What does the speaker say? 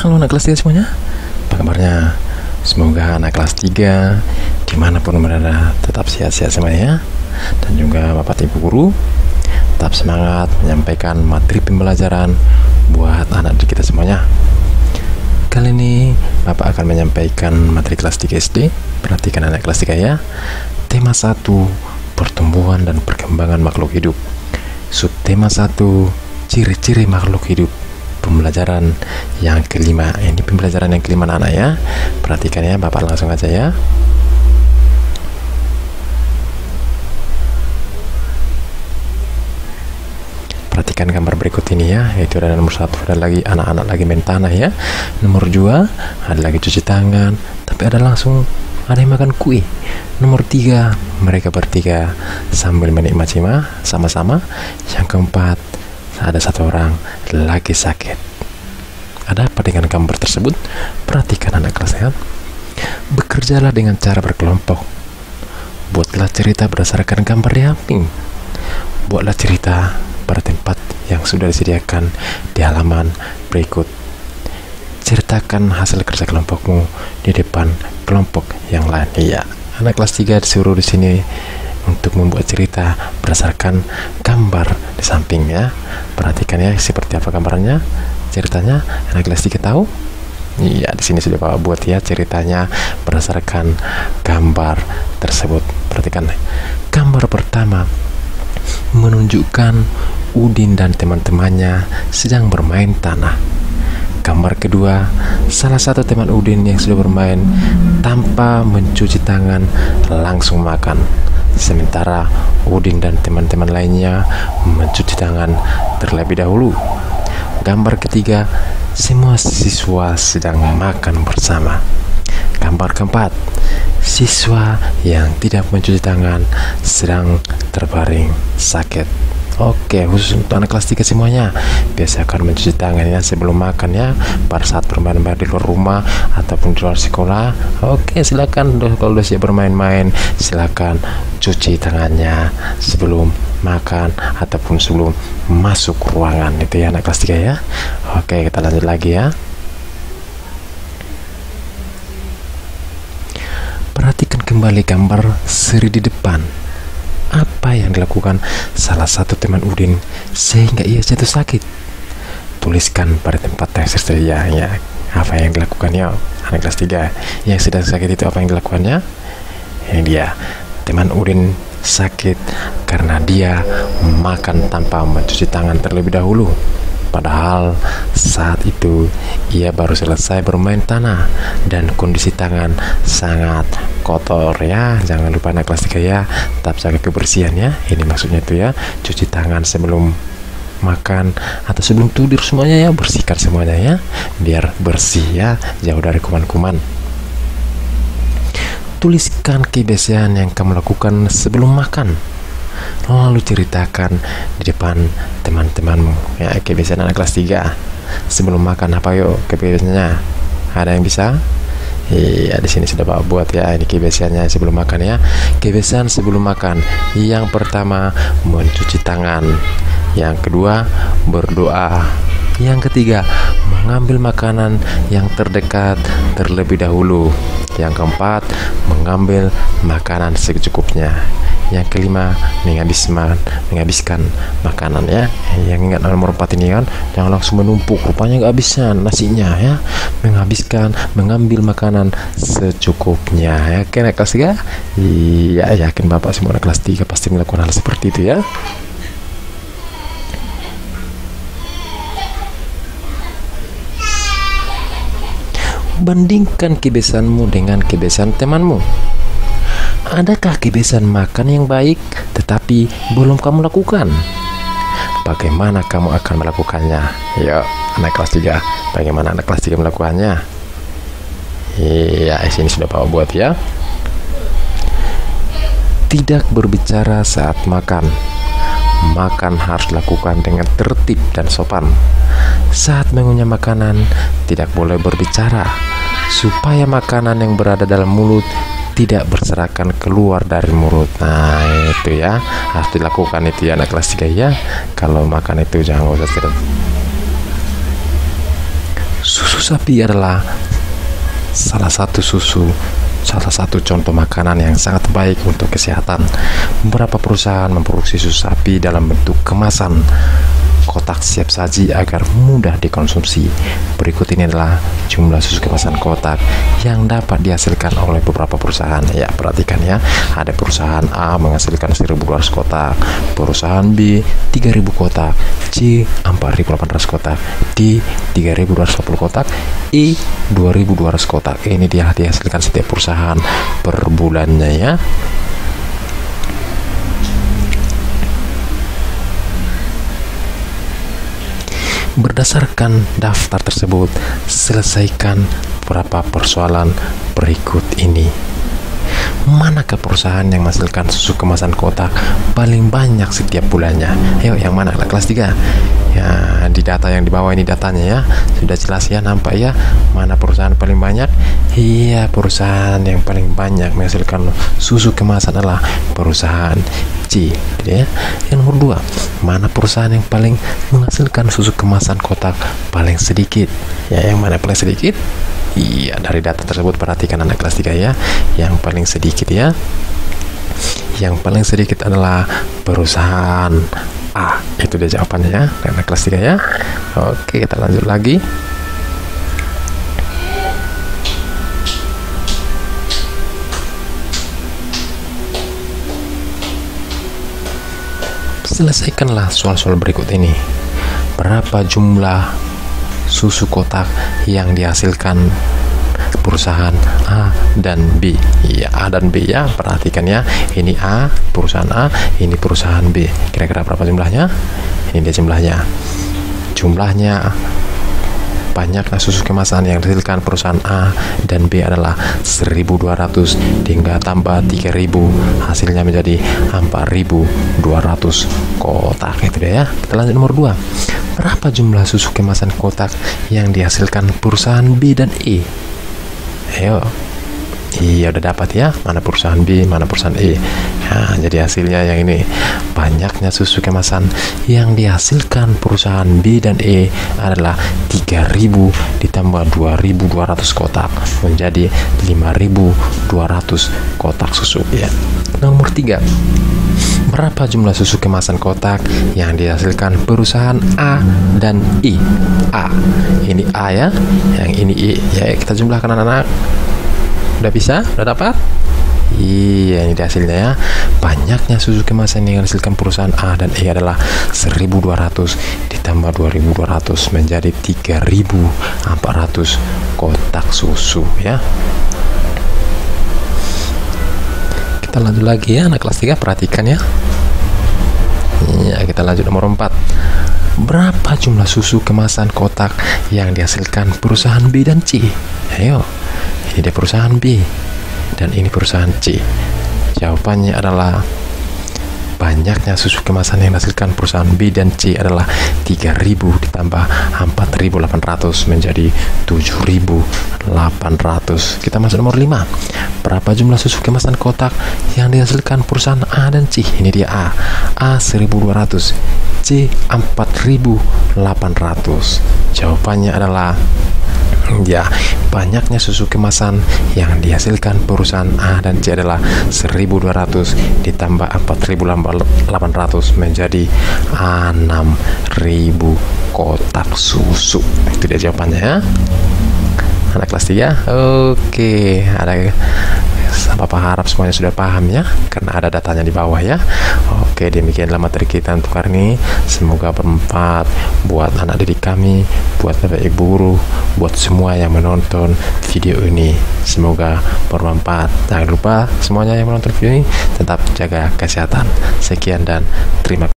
Halo anak kelas 3 semuanya, apa kabarnya? Semoga anak kelas 3 dimanapun berada tetap sehat-sehat semuanya. Dan juga Bapak Ibu Guru tetap semangat menyampaikan materi pembelajaran buat anak didik kita semuanya. Kali ini Bapak akan menyampaikan materi kelas 3 SD. Perhatikan anak kelas 3 ya. Tema 1, pertumbuhan dan perkembangan makhluk hidup. Subtema 1, ciri-ciri makhluk hidup. Pembelajaran yang kelima. Ini pembelajaran yang kelima anak ya. Perhatikan ya, Bapak langsung aja ya. Perhatikan gambar berikut ini ya. Itu ada nomor 1, ada lagi anak-anak lagi main tanah ya. Nomor 2, ada lagi cuci tangan, tapi ada langsung ada yang makan kue. Nomor 3, mereka bertiga sambil menikmati sama-sama. Yang keempat, ada satu orang lagi sakit. Ada apa dengan gambar tersebut? Perhatikan anak kelas ya. Bekerjalah dengan cara berkelompok. Buatlah cerita berdasarkan gambar di samping. Buatlah cerita pada tempat yang sudah disediakan di halaman berikut. Ceritakan hasil kerja kelompokmu di depan kelompok yang lain. Iya, anak kelas 3 disuruh di sini untuk membuat cerita berdasarkan gambar di samping ya. Perhatikan ya seperti apa gambarnya, ceritanya. Anak kelas 3 tahu? Iya, di sini sudah Bapak buat ya ceritanya berdasarkan gambar tersebut. Perhatikan gambar pertama menunjukkan Udin dan teman-temannya sedang bermain tanah. Gambar kedua, salah satu teman Udin yang sudah bermain tanpa mencuci tangan langsung makan, sementara Udin dan teman-teman lainnya mencuci tangan terlebih dahulu. Gambar ketiga, semua siswa sedang makan bersama. Gambar keempat, siswa yang tidak mencuci tangan sedang terbaring sakit. Oke, khusus untuk anak kelas 3 semuanya, biasakan mencuci tangan ya sebelum makan ya, pada saat bermain-main di luar rumah ataupun di luar sekolah. Oke, silakan kalau udah siap bermain-main, silakan cuci tangannya sebelum makan ataupun sebelum masuk ruangan. Itu ya anak kelas 3 ya. Oke, kita lanjut lagi ya. Perhatikan kembali gambar seri di depan. Apa yang dilakukan salah satu teman Udin sehingga ia jatuh sakit? Tuliskan pada tempat yang tersedia ya. Apa yang dilakukannya anak kelas 3 yang sedang sakit itu, apa yang dilakukannya? Ini dia, teman Udin sakit karena dia makan tanpa mencuci tangan terlebih dahulu. Padahal saat itu ia baru selesai bermain tanah dan kondisi tangan sangat kotor ya. Jangan lupa anak kelas 3 ya, tetap jaga kebersihan ya. Ini maksudnya itu ya, cuci tangan sebelum makan atau sebelum tidur semuanya ya, bersihkan semuanya ya, biar bersih ya, jauh dari kuman-kuman. Tuliskan kebiasaan yang kamu lakukan sebelum makan, lalu ceritakan di depan teman-temanmu ya. Kebiasaan anak kelas 3 sebelum makan apa yuk kebiasaannya? Ada yang bisa? Iya, di sini sudah Bapak buat ya. Ini kebiasaannya sebelum makan ya. Kebiasaan sebelum makan, yang pertama mencuci tangan, yang kedua berdoa, yang ketiga mengambil makanan yang terdekat terlebih dahulu, yang keempat mengambil makanan secukupnya, yang kelima menghabiskan makanan ya. Yang ingat nomor 4 ini kan, jangan langsung menumpuk, rupanya nggak bisa nasinya ya. Mengambil makanan secukupnya ya. Oke, anak kelas 3? Iya, yakin Bapak semua anak kelas 3 pasti melakukan hal seperti itu ya. Bandingkan kebiasaanmu dengan kebiasaan temanmu. Adakah kebiasaan makan yang baik tetapi belum kamu lakukan? Bagaimana kamu akan melakukannya? Yuk, anak kelas 3, bagaimana anak kelas 3 melakukannya? Iya, sini sudah Bapak buat ya. Tidak berbicara saat makan. Makan harus dilakukan dengan tertib dan sopan. Saat mengunyah makanan, tidak boleh berbicara, supaya makanan yang berada dalam mulut tidak berserakan keluar dari mulut. Nah itu ya, harus dilakukan itu ya anak kelas 3 ya. Kalau makan itu jangan usah Susu sapi adalah salah satu contoh makanan yang sangat baik untuk kesehatan. Beberapa perusahaan memproduksi susu sapi dalam bentuk kemasan kotak siap saji agar mudah dikonsumsi. Berikut ini adalah jumlah susu kemasan kotak yang dapat dihasilkan oleh beberapa perusahaan. Ya, perhatikan ya. Ada perusahaan A menghasilkan 1.200 kotak, perusahaan B 3.000 kotak, C 4.800 kotak, D 3.250 kotak, E 2.200 kotak. Ini dia dihasilkan setiap perusahaan per bulannya ya. Berdasarkan daftar tersebut, selesaikan beberapa persoalan berikut ini. Manakah perusahaan yang menghasilkan susu kemasan kotak paling banyak setiap bulannya? Ayo, yang mana? Kelas 3. Ya, di data yang di bawah ini datanya ya. Sudah jelas ya, nampak ya. Mana perusahaan paling banyak? Iya, perusahaan yang paling banyak menghasilkan susu kemasan adalah perusahaan C. Ya. Yang nomor 2, mana perusahaan yang paling menghasilkan susu kemasan kotak paling sedikit? Ya, yang mana paling sedikit? Iya, dari data tersebut perhatikan anak kelas 3 ya. Yang paling sedikit ya. Yang paling sedikit adalah perusahaan A. Itu dia jawabannya ya, anak kelas 3 ya. Oke, kita lanjut lagi. Selesaikanlah soal-soal berikut ini. Berapa jumlah susu kotak yang dihasilkan perusahaan A dan B? Ya, A dan B ya, perhatikan ya. Ini A, perusahaan A, ini perusahaan B. Kira-kira berapa jumlahnya? Ini dia jumlahnya. Jumlahnya banyaknya susu kemasan yang dihasilkan perusahaan A dan B adalah 1.200 hingga tambah 3.000, hasilnya menjadi 4.200 kotak. Itu dia ya. Kita lanjut nomor 2. Berapa jumlah susu kemasan kotak yang dihasilkan perusahaan B dan E? Ayo. Iya, udah dapat ya, mana perusahaan B, mana perusahaan E. Nah, jadi hasilnya yang ini. Banyaknya susu kemasan yang dihasilkan perusahaan B dan E adalah 3.000 ditambah 2.200 kotak, menjadi 5.200 kotak susu ya. Nomor 3. Berapa jumlah susu kemasan kotak yang dihasilkan perusahaan A dan I? A. Ini A ya, yang ini I. Ya, kita jumlahkan anak-anak. Udah bisa? Udah dapat? Iya, ini hasilnya ya. Banyaknya susu kemasan yang dihasilkan perusahaan A dan E adalah 1.200 ditambah 2.200 menjadi 3.400 kotak susu ya. Kita lanjut lagi ya, anak kelas 3, perhatikan ya. Ya, kita lanjut nomor 4. Berapa jumlah susu kemasan kotak yang dihasilkan perusahaan B dan C? Ayo. Ini dia perusahaan B dan ini perusahaan C. Jawabannya adalah banyaknya susu kemasan yang dihasilkan perusahaan B dan C adalah 3.000 ditambah 4.800 menjadi 7.800. Kita masuk nomor 5. Berapa jumlah susu kemasan kotak yang dihasilkan perusahaan A dan C? Ini dia A. A 1.200, C 4.800. Jawabannya adalah ya, banyaknya susu kemasan yang dihasilkan perusahaan A dan C adalah 1.200 ditambah 4.800 menjadi 6.000 kotak susu. Itu dia jawabannya ya. Anak kelas 3. Oke, ada Bapak harap semuanya sudah paham ya, karena ada datanya di bawah ya. Oke, demikianlah materi kita untuk hari ini. Semoga bermanfaat buat anak didik kami, buat Bapak Ibu guru, buat semua yang menonton video ini. Semoga bermanfaat. Jangan lupa semuanya yang menonton video ini tetap jaga kesehatan. Sekian dan terima kasih.